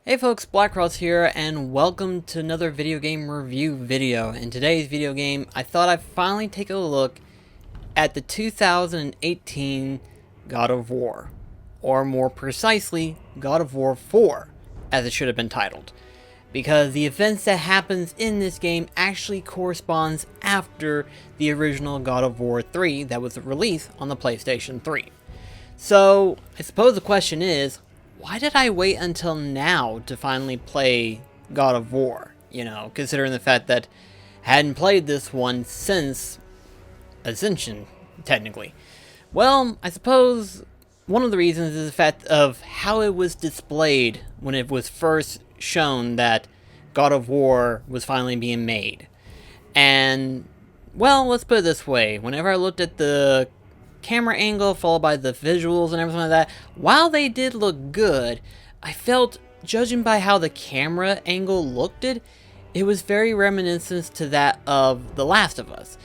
Hey folks, BlackCross here, and welcome to another video game review video. In today's video game, I thought I'd finally take a look at the 2018 God of War, or more precisely, God of War 4, as it should have been titled, because the events that happens in this game actually corresponds after the original God of War 3 that was released on the PlayStation 3. So, I suppose the question is, why did I wait until now to finally play God of War? Considering the fact that I hadn't played this one since Ascension, technically. Well, I suppose one of the reasons is the fact of how it was displayed when it was first shown that God of War was finally being made. And, well, let's put it this way. Whenever I looked at the camera angle followed by the visuals and everything like that, while they did look good, I felt, judging by how the camera angle looked it was very reminiscent to that of The Last of Us,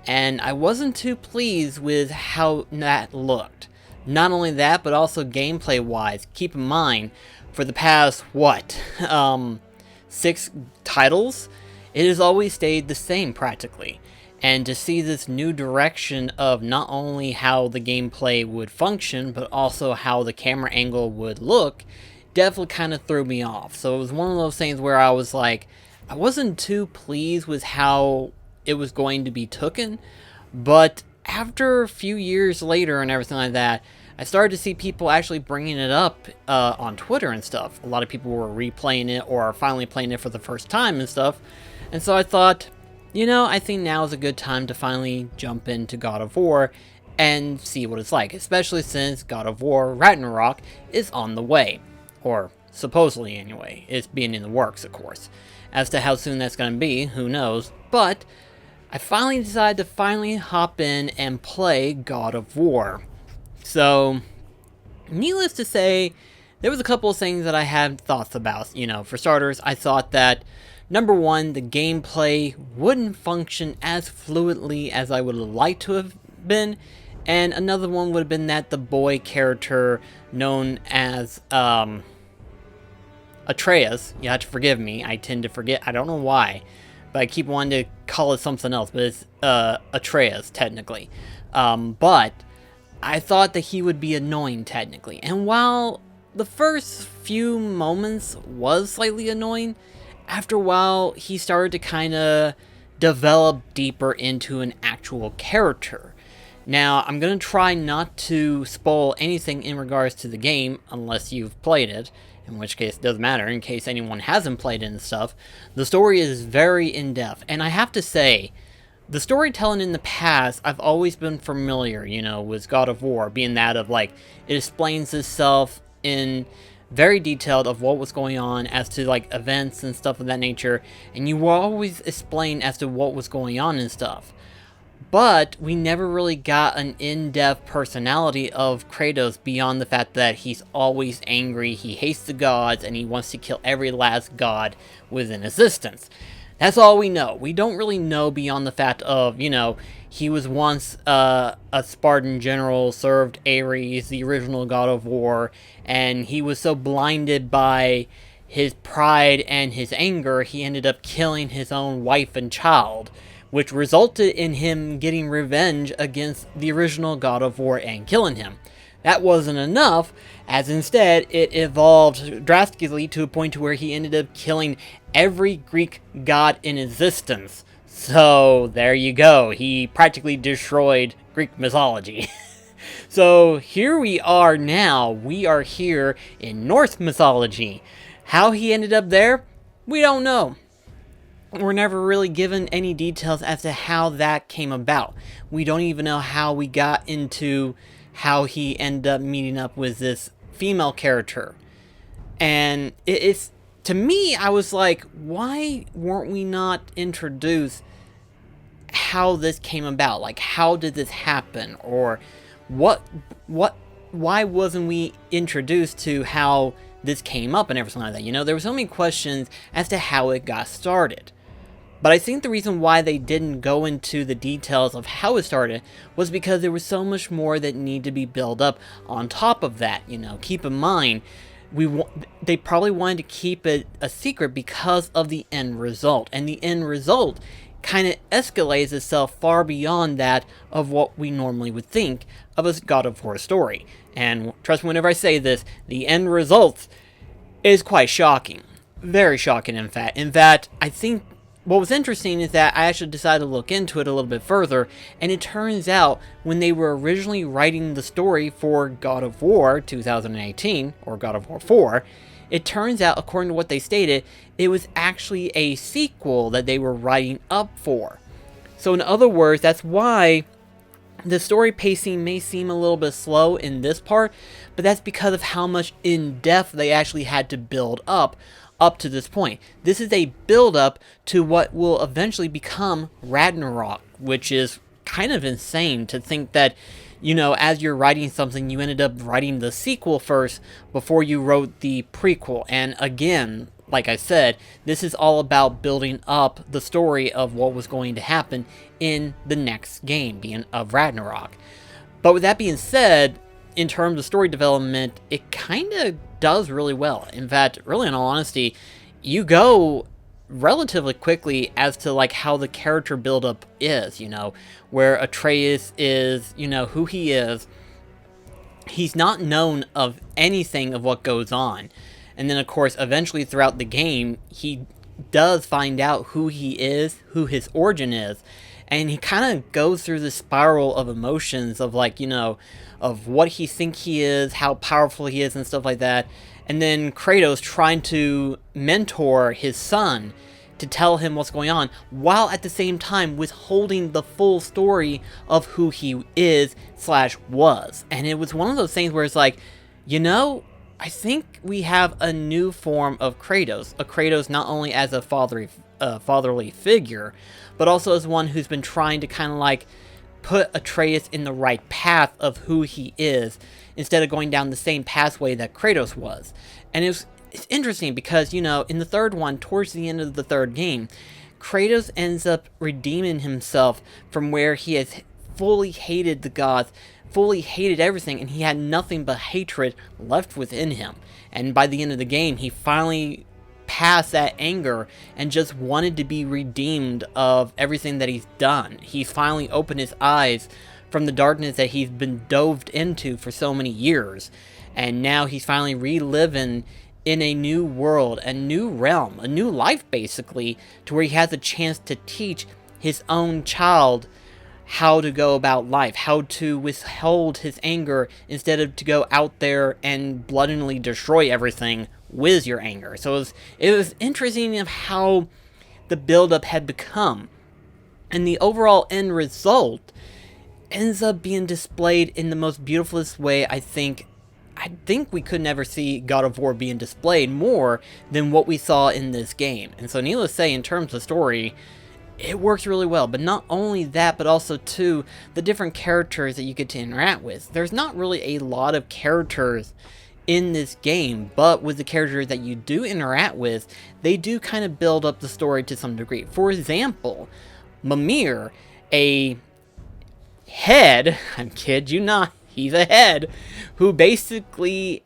and I wasn't too pleased with how that looked. Not only that, but also gameplay wise. Keep in mind, for the past 6 titles, it has always stayed the same practically. And to see this new direction of not only how the gameplay would function, but also how the camera angle would look, definitely kind of threw me off. So it was one of those things where I was like, I wasn't too pleased with how it was going to be taken, but after a few years later and everything like that, I started to see people actually bringing it up on Twitter and stuff. A lot of people were replaying it or finally playing it for the first time and stuff. And so I thought, I think now is a good time to finally jump into God of War and see what it's like, especially since God of War Ragnarok is on the way. Or, supposedly anyway. It's being in the works, of course. As to how soon that's going to be, who knows. But, I finally decided to hop in and play God of War. So, needless to say, there was a couple of things that I had thoughts about. For starters, I thought that number one, the gameplay wouldn't function as fluidly as I would like to have been, and another one would have been that the boy character known as Atreus, you have to forgive me, I tend to forget, I don't know why, but I keep wanting to call it something else, but it's Atreus, technically. But I thought that he would be annoying, technically, and while the first few moments was slightly annoying, after a while, he started to kind of develop deeper into an actual character. Now, I'm going to try not to spoil anything in regards to the game, unless you've played it, in which case it doesn't matter, in case anyone hasn't played it and stuff. The story is very in-depth, and I have to say, the storytelling in the past, I've always been familiar, with God of War, being that of, it explains itself in very detailed of what was going on as to events and stuff of that nature, and you will always explain as to what was going on and stuff. But we never really got an in-depth personality of Kratos beyond the fact that he's always angry, he hates the gods, and he wants to kill every last god within existence. That's all we know. We don't really know beyond the fact of, he was once a Spartan general, served Ares, the original God of War, and he was so blinded by his pride and his anger, he ended up killing his own wife and child, which resulted in him getting revenge against the original God of War and killing him. That wasn't enough, as instead it evolved drastically to a point to where he ended up killing every Greek god in existence. So, there you go. He practically destroyed Greek mythology. So, here we are now. We are here in Norse mythology. How he ended up there? We don't know. We're never really given any details as to how that came about. We don't even know how we got into how he ended up meeting up with this female character. And it's, to me, I was like, why weren't we not introduced how this came about? Like, how did this happen? Or why wasn't we introduced to how this came up and everything like that? There were so many questions as to how it got started. But I think the reason why they didn't go into the details of how it started was because there was so much more that needed to be built up on top of that. Keep in mind, they probably wanted to keep it a secret because of the end result, and the end result kind of escalates itself far beyond that of what we normally would think of a God of War story. And trust me whenever I say this, the end result is quite shocking. Very shocking, in fact. In fact, I think what was interesting is that I actually decided to look into it a little bit further, and it turns out when they were originally writing the story for God of War 2018, or God of War 4, it turns out, according to what they stated, it was actually a sequel that they were writing up for. So in other words, that's why the story pacing may seem a little bit slow in this part, but that's because of how much in depth they actually had to build up to this point. This is a build up to what will eventually become Ragnarok, which is kind of insane to think that, you know, as you're writing something, you ended up writing the sequel first before you wrote the prequel. And again, like I said, this is all about building up the story of what was going to happen in the next game, being of Ragnarok. But with that being said, in terms of story development, it kind of does really well. In fact, really in all honesty, you go relatively quickly as to like how the character buildup is, you know, where Atreus is, you know, who he is. He's not known of anything of what goes on. And then, of course, eventually throughout the game, he does find out who he is, who his origin is. And he kind of goes through this spiral of emotions of, like, you know, of what he thinks he is, how powerful he is, and stuff like that. And then Kratos trying to mentor his son to tell him what's going on, while at the same time withholding the full story of who he is / was. And it was one of those things where it's like, you know, I think we have a new form of Kratos. A Kratos not only as a fatherly figure, but also as one who's been trying to kind of like put Atreus in the right path of who he is, instead of going down the same pathway that Kratos was. And it's interesting because, you know, in the third one, towards the end of the third game, Kratos ends up redeeming himself from where he has fully hated the gods, fully hated everything, and he had nothing but hatred left within him. And by the end of the game, he finally passed that anger and just wanted to be redeemed of everything that he's done. He's finally opened his eyes from the darkness that he's been dove into for so many years. And now he's finally reliving in a new world, a new realm, a new life basically, to where he has a chance to teach his own child how to go about life, how to withhold his anger instead of to go out there and bloodily destroy everything with your anger. So it was interesting of how the buildup had become. And the overall end result ends up being displayed in the most beautifulest way. I think we could never see God of War being displayed more than what we saw in this game. And so needless to say, in terms of story, it works really well. But not only that, but also too, the different characters that you get to interact with. There's not really a lot of characters in this game, but with the characters that you do interact with, they do kind of build up the story to some degree. For example, Mimir, a head, I kid you not, he's a head, who basically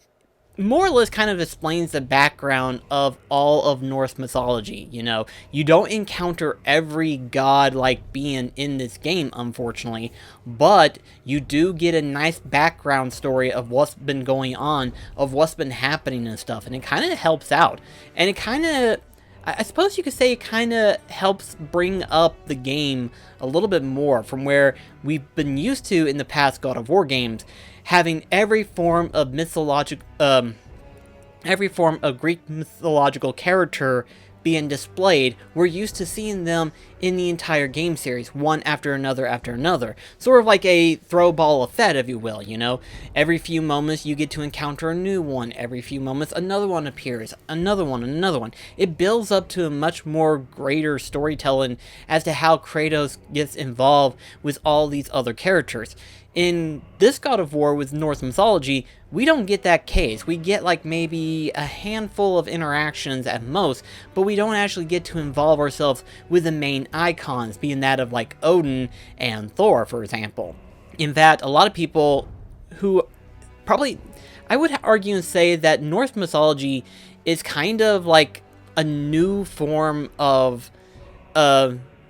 more or less kind of explains the background of all of Norse mythology. You know, you don't encounter every god-like being in this game, unfortunately, but you do get a nice background story of what's been going on, of what's been happening and stuff, and it kind of helps out. And it kind of, I suppose you could say, it kind of helps bring up the game a little bit more from where we've been used to in the past God of War games, having every form of Greek mythological character being displayed. We're used to seeing them in the entire game series, one after another, sort of like a throw ball effect, if you will, you know? Every few moments you get to encounter a new one, every few moments another one appears, another one. It builds up to a much more greater storytelling as to how Kratos gets involved with all these other characters. In this God of War with Norse mythology, we don't get that case. We get like maybe a handful of interactions at most, but we don't actually get to involve ourselves with the main icons, being that of like Odin and Thor, for example. In fact, a lot of people who probably, I would argue and say that Norse mythology is kind of like a new form of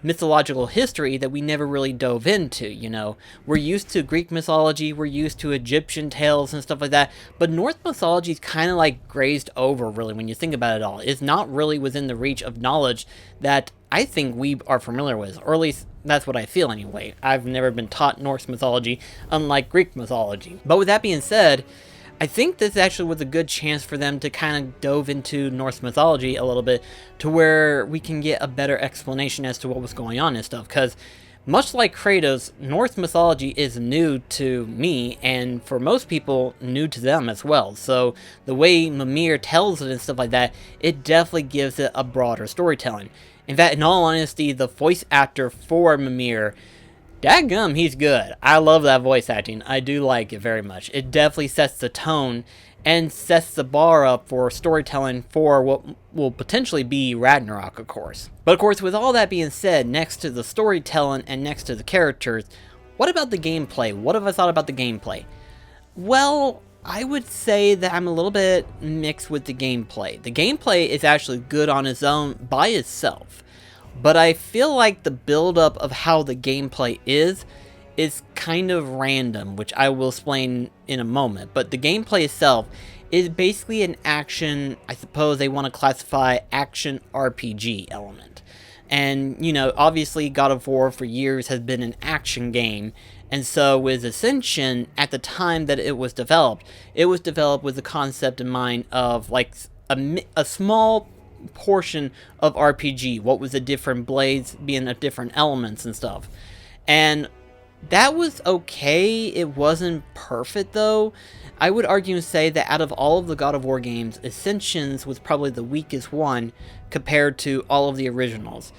mythological history that we never really dove into, you know. We're used to Greek mythology, we're used to Egyptian tales and stuff like that, but Norse mythology is kind of like grazed over, really, when you think about it all. It's not really within the reach of knowledge that I think we are familiar with, or at least that's what I feel anyway. I've never been taught Norse mythology, unlike Greek mythology. But with that being said, I think this actually was a good chance for them to kind of dove into Norse mythology a little bit to where we can get a better explanation as to what was going on and stuff. Because much like Kratos, Norse mythology is new to me, and for most people, new to them as well. So the way Mimir tells it and stuff like that, it definitely gives it a broader storytelling. In fact, in all honesty, the voice actor for Mimir, dadgum, he's good. I love that voice acting. I do like it very much. It definitely sets the tone and sets the bar up for storytelling for what will potentially be Ragnarok, of course. But of course, with all that being said, next to the storytelling and next to the characters, what about the gameplay? What have I thought about the gameplay? Well, I would say that I'm a little bit mixed with the gameplay. The gameplay is actually good on its own by itself. But I feel like the build-up of how the gameplay is kind of random, which I will explain in a moment. But the gameplay itself is basically an action, I suppose they want to classify action RPG element. And, you know, obviously God of War for years has been an action game. And so with Ascension, at the time that it was developed with the concept in mind of like a small portion of RPG, what was the different blades being the different elements and stuff. And that was okay. It wasn't perfect though. I would argue and say that out of all of the God of War games, Ascensions was probably the weakest one compared to all of the originals.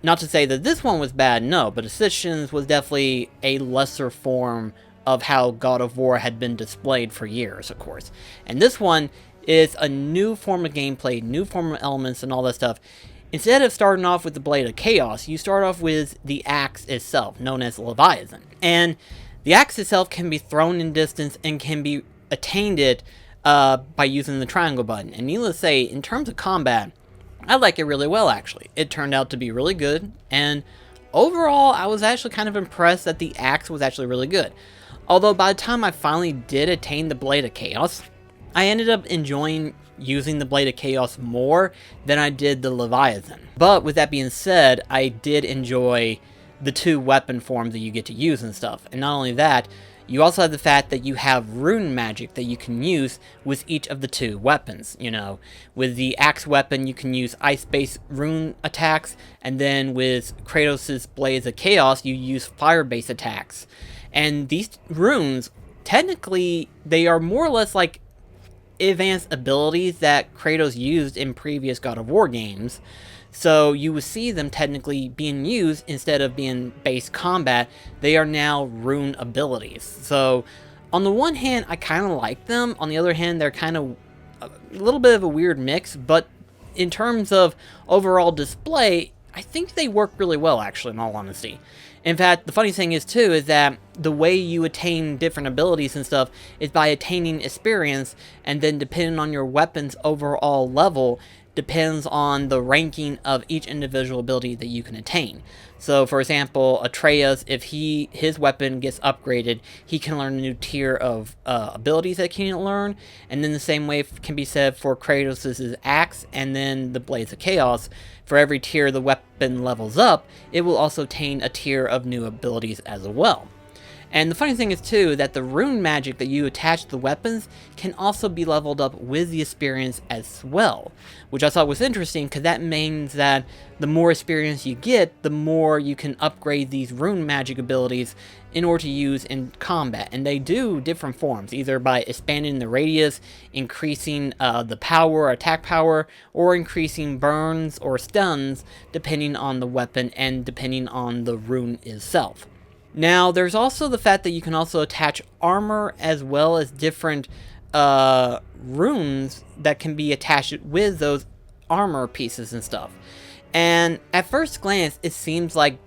Not to say that this one was bad, no, but Ascensions was definitely a lesser form of how God of War had been displayed for years, of course. And this one is a new form of gameplay, new form of elements and all that stuff. Instead of starting off with the Blade of Chaos, you start off with the axe itself, known as Leviathan. And the axe itself can be thrown in distance and can be attained by using the triangle button. And needless to say, in terms of combat, I like it really well, actually. It turned out to be really good, and overall, I was actually kind of impressed that the axe was actually really good. Although by the time I finally did attain the Blade of Chaos, I ended up enjoying using the Blade of Chaos more than I did the Leviathan. But with that being said, I did enjoy the two weapon forms that you get to use and stuff. And not only that, you also have the fact that you have rune magic that you can use with each of the two weapons, you know. With the axe weapon, you can use ice-based rune attacks, and then with Kratos' Blades of Chaos, you use fire-based attacks. And these runes, technically, they are more or less like advanced abilities that Kratos used in previous God of War games. So you would see them technically being used instead of being base combat. They are now rune abilities. So on the one hand, I kind of like them. On the other hand, they're kind of a little bit of a weird mix. But in terms of overall display, I think they work really well, actually, in all honesty. In fact, the funny thing is, too, is that the way you attain different abilities and stuff is by attaining experience, and then depending on your weapon's overall level, depends on the ranking of each individual ability that you can attain. So, for example, Atreus, if his weapon gets upgraded, he can learn a new tier of abilities that he can learn, and then the same way can be said for Kratos' axe and then the Blades of Chaos. For every tier the weapon levels up, it will also attain a tier of new abilities as well. And the funny thing is, too, that the rune magic that you attach to the weapons can also be leveled up with the experience as well, which I thought was interesting because that means that the more experience you get, the more you can upgrade these rune magic abilities in order to use in combat. And they do different forms, either by expanding the radius, increasing the power, attack power, or increasing burns or stuns, depending on the weapon and depending on the rune itself. Now, there's also the fact that you can also attach armor as well as different runes that can be attached with those armor pieces and stuff. And at first glance, it seems like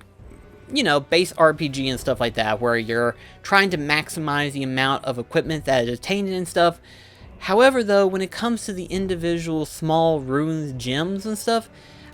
base RPG and stuff like that, where you're trying to maximize the amount of equipment that is attained and stuff. However, though, when it comes to the individual small runes, gems, and stuff,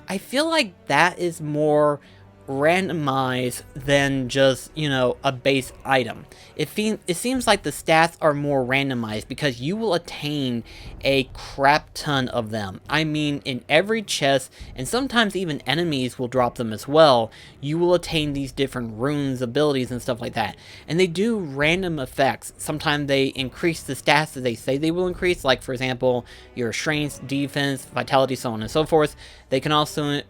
I feel like that is more randomized than just, a base item. It seems like the stats are more randomized because you will attain a crap ton of them. I mean, in every chest, and sometimes even enemies will drop them as well, you will attain these different runes, abilities, and stuff like that. And they do random effects. Sometimes they increase the stats that they say they will increase, like, for example, your strength, defense, vitality, so on and so forth. They can also,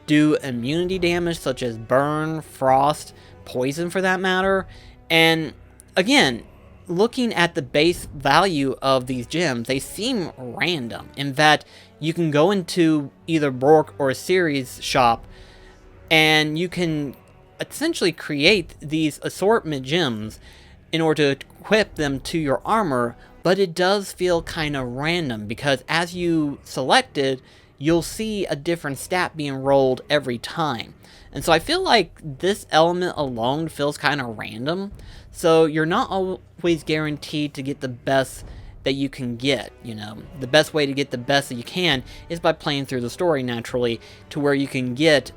do immunity damage such as burn, frost, poison for that matter. And again, looking at the base value of these gems, they seem random. In fact, you can go into either Bork or Ceres shop and you can essentially create these assortment gems in order to equip them to your armor, but it does feel kind of random because as you select it, you'll see a different stat being rolled every time. And so I feel like this element alone feels kind of random. So you're not always guaranteed to get the best that you can get, The best way to get the best that you can is by playing through the story naturally to where you can get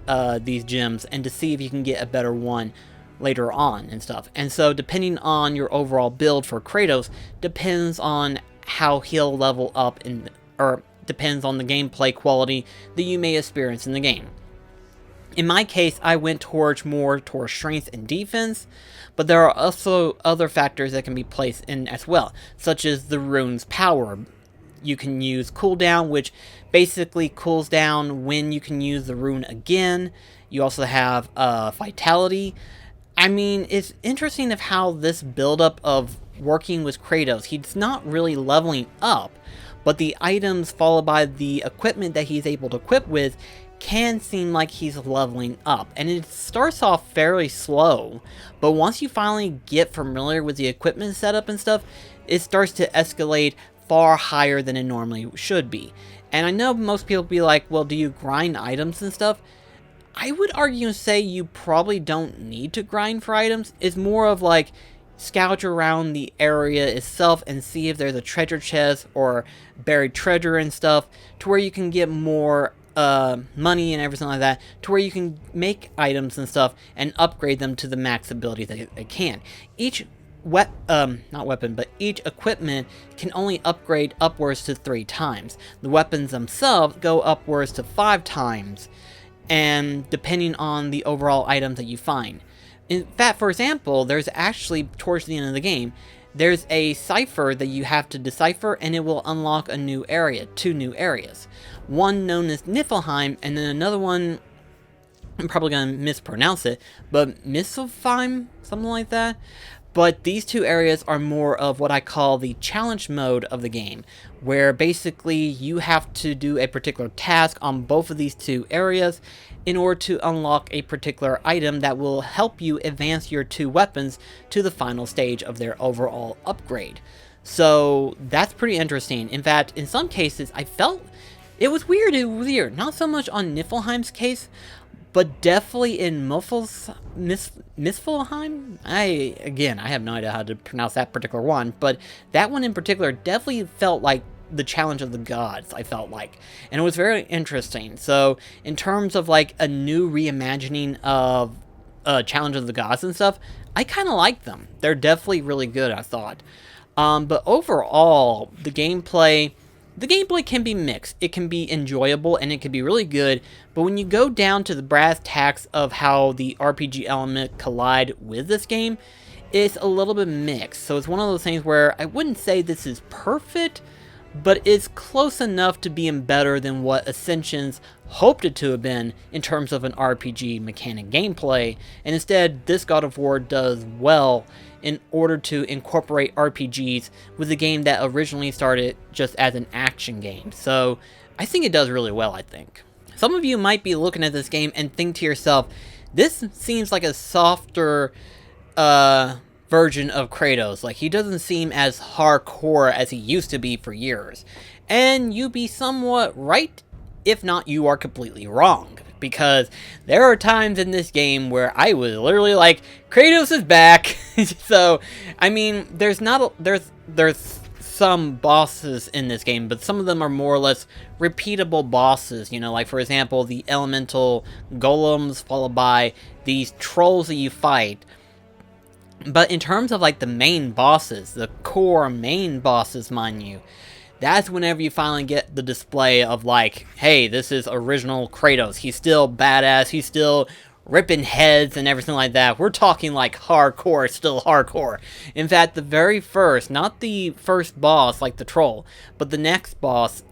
these gems and to see if you can get a better one later on and stuff. And so depending on your overall build for Kratos depends on how he'll level up or depends on the gameplay quality that you may experience in the game. In my case, I went more towards strength and defense, but there are also other factors that can be placed in as well, such as the rune's power. You can use cooldown, which basically cools down when you can use the rune again. You also have vitality. I mean, it's interesting of how this buildup of working with Kratos, he's not really leveling up, but the items followed by the equipment that he's able to equip with can seem like he's leveling up. And it starts off fairly slow, but once you finally get familiar with the equipment setup and stuff, it starts to escalate far higher than it normally should be. And I know most people be like, well, do you grind items and stuff? I would argue and say you probably don't need to grind for items. It's more of like, scout around the area itself and see if there's a treasure chest or buried treasure and stuff to where you can get more money and everything like that, to where you can make items and stuff and upgrade them to the max ability that they can. Each each equipment can only upgrade upwards to 3 times. The weapons themselves go upwards to 5 times, and depending on the overall items that you find. In fact, for example, there's actually, towards the end of the game, there's a cipher that you have to decipher, and it will unlock a new area, 2 new areas. One known as Niflheim, and then another one, I'm probably going to mispronounce it, but Misselheim, something like that. But these 2 areas are more of what I call the challenge mode of the game, where basically you have to do a particular task on both of these 2 areas in order to unlock a particular item that will help you advance your 2 weapons to the final stage of their overall upgrade. So that's pretty interesting. In fact, in some cases, I felt it was weird. Not so much on Niflheim's case, but definitely in Misfelheim? I have no idea how to pronounce that particular one, but that one in particular definitely felt like the challenge of the gods, I felt like. And it was very interesting. So, in terms of like a new reimagining of challenge of the gods and stuff, I kind of like them. They're definitely really good, I thought. But overall, the gameplay can be mixed. It can be enjoyable and it can be really good, but when you go down to the brass tacks of how the RPG element collide with this game, it's a little bit mixed. So it's one of those things where I wouldn't say this is perfect, but it's close enough to being better than what Ascension's hoped it to have been in terms of an RPG mechanic gameplay, and instead this God of War does well in order to incorporate RPGs with a game that originally started just as an action game. So I think it does really well, I think. Some of you might be looking at this game and think to yourself, this seems like a softer version of Kratos. Like, he doesn't seem as hardcore as he used to be for years. And you'd be somewhat right, if not you are completely wrong. because there are times in this game where I was literally like, Kratos is back. So, I mean, there's some bosses in this game, but some of them are more or less repeatable bosses, you know, like for example, the elemental golems followed by these trolls that you fight. But in terms of like the main bosses, the core main bosses, mind you, that's whenever you finally get the display of like, hey, this is original Kratos. He's still badass. He's still ripping heads and everything like that. We're talking like hardcore, still hardcore. In fact, the very first, not the first boss like the troll, but the next boss,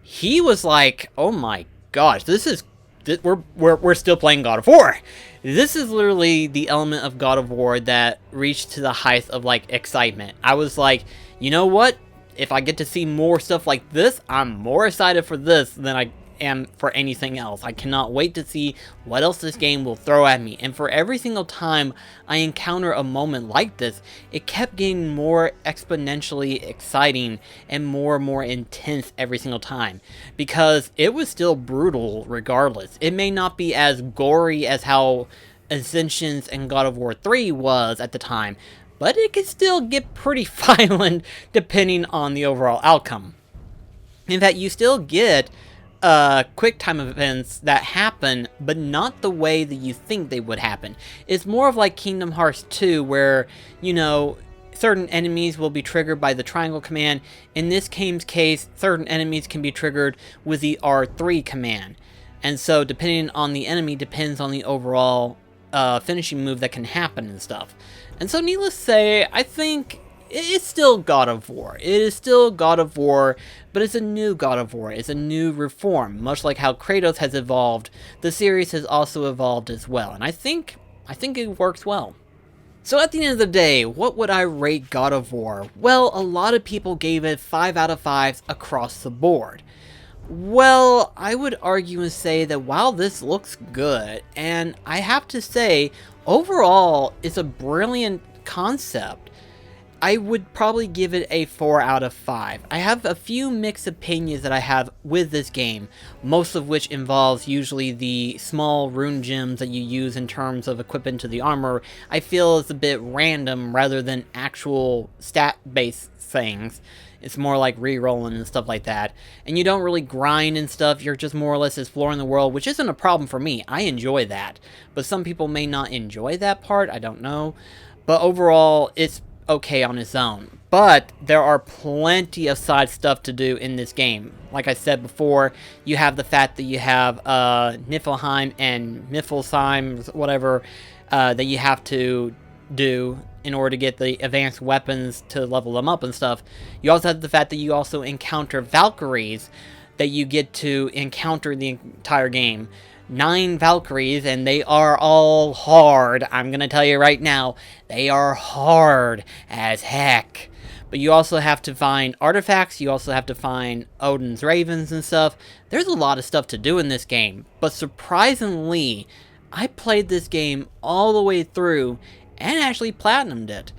he was like, oh my gosh, we're still playing God of War. This is literally the element of God of War that reached to the height of like excitement. I was like, you know what? If I get to see more stuff like this, I'm more excited for this than I am for anything else. I cannot wait to see what else this game will throw at me. And for every single time I encounter a moment like this, it kept getting more exponentially exciting and more intense every single time. Because it was still brutal regardless. It may not be as gory as how Ascensions and God of War 3 was at the time, but it can still get pretty violent depending on the overall outcome. In fact, you still get quick time events that happen, but not the way that you think they would happen. It's more of like Kingdom Hearts 2, where, you know, certain enemies will be triggered by the triangle command. In this game's case, certain enemies can be triggered with the R3 command. And so, depending on the enemy, depends on the overall finishing move that can happen and stuff. And so, needless to say, I think it's still God of War. It is still God of War, but it's a new God of War. It's a new reform. Much like how Kratos has evolved, the series has also evolved as well. And I think it works well. So at the end of the day, what would I rate God of War? Well, a lot of people gave it 5 out of 5 across the board. Well, I would argue and say that while this looks good, and I have to say, overall, it's a brilliant concept, I would probably give it a 4 out of 5. I have a few mixed opinions that I have with this game, most of which involves usually the small rune gems that you use in terms of equipping to the armor. I feel it's a bit random rather than actual stat-based things. It's more like re-rolling and stuff like that. And you don't really grind and stuff, you're just more or less exploring the world, which isn't a problem for me. I enjoy that. But some people may not enjoy that part, I don't know. But overall, it's okay on its own. But there are plenty of side stuff to do in this game. Like I said before, you have the fact that you have Niflheim and Niflheim, whatever, that you have to do in order to get the advanced weapons to level them up and stuff. You also have the fact that you also encounter Valkyries that you get to encounter the entire game. 9 Valkyries, and they are all hard. I'm gonna tell you right now, they are hard as heck. But you also have to find artifacts, you also have to find Odin's ravens and stuff. There's a lot of stuff to do in this game, but surprisingly, I played this game all the way through and actually platinumed it.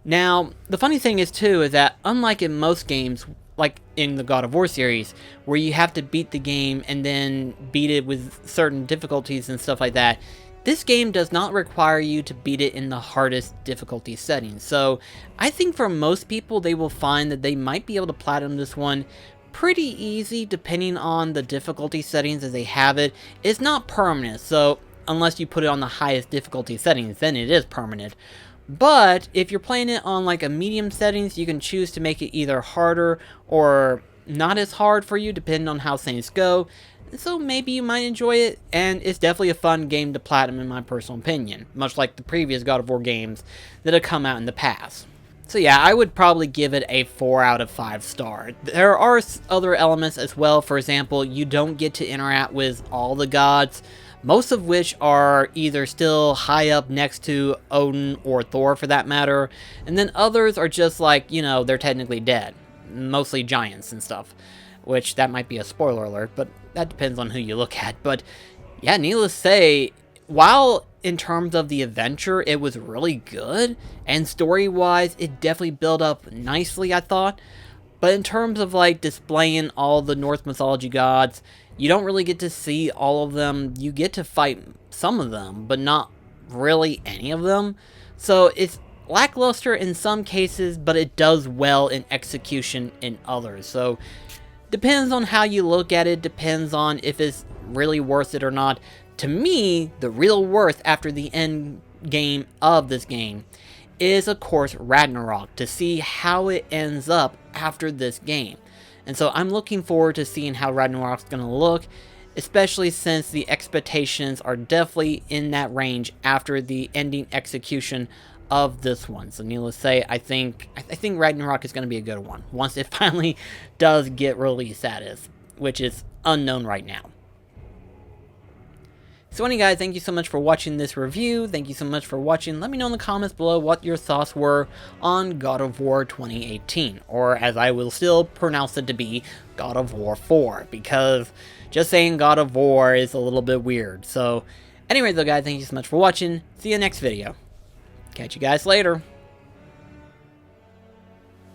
Now, the funny thing is too, is that unlike in most games, like in the God of War series, where you have to beat the game and then beat it with certain difficulties and stuff like that, this game does not require you to beat it in the hardest difficulty settings. So I think for most people, they will find that they might be able to platinum this one pretty easy depending on the difficulty settings as they have it. It's not permanent, so unless you put it on the highest difficulty settings, then it is permanent. But if you're playing it on like a medium settings, you can choose to make it either harder or not as hard for you, depending on how things go. So maybe you might enjoy it, and it's definitely a fun game to platinum in my personal opinion, much like the previous God of War games that have come out in the past. So yeah, I would probably give it a 4 out of 5 star. There are other elements as well. For example, you don't get to interact with all the gods, most of which are either still high up next to Odin or Thor for that matter, and then others are just like, you know, they're technically dead. Mostly giants and stuff, which that might be a spoiler alert, but that depends on who you look at. But yeah, needless to say, while in terms of the adventure, it was really good, and story-wise, it definitely built up nicely, I thought. But in terms of like displaying all the Norse mythology gods, you don't really get to see all of them. You get to fight some of them, but not really any of them. So it's lackluster in some cases, but it does well in execution in others. So depends on how you look at it, depends on if it's really worth it or not. To me, the real worth after the end game of this game is, of course, Ragnarok, to see how it ends up after this game. And so I'm looking forward to seeing how Ragnarok's going to look, especially since the expectations are definitely in that range after the ending execution of this one. So needless to say, I think Ragnarok is going to be a good one once it finally does get release status, which is unknown right now. So anyway guys, thank you so much for watching this review. Thank you so much for watching. Let me know in the comments below what your thoughts were on God of War 2018, or as I will still pronounce it to be, God of War 4, because just saying God of War is a little bit weird. So anyway though guys, thank you so much for watching. See you next video. Catch you guys later.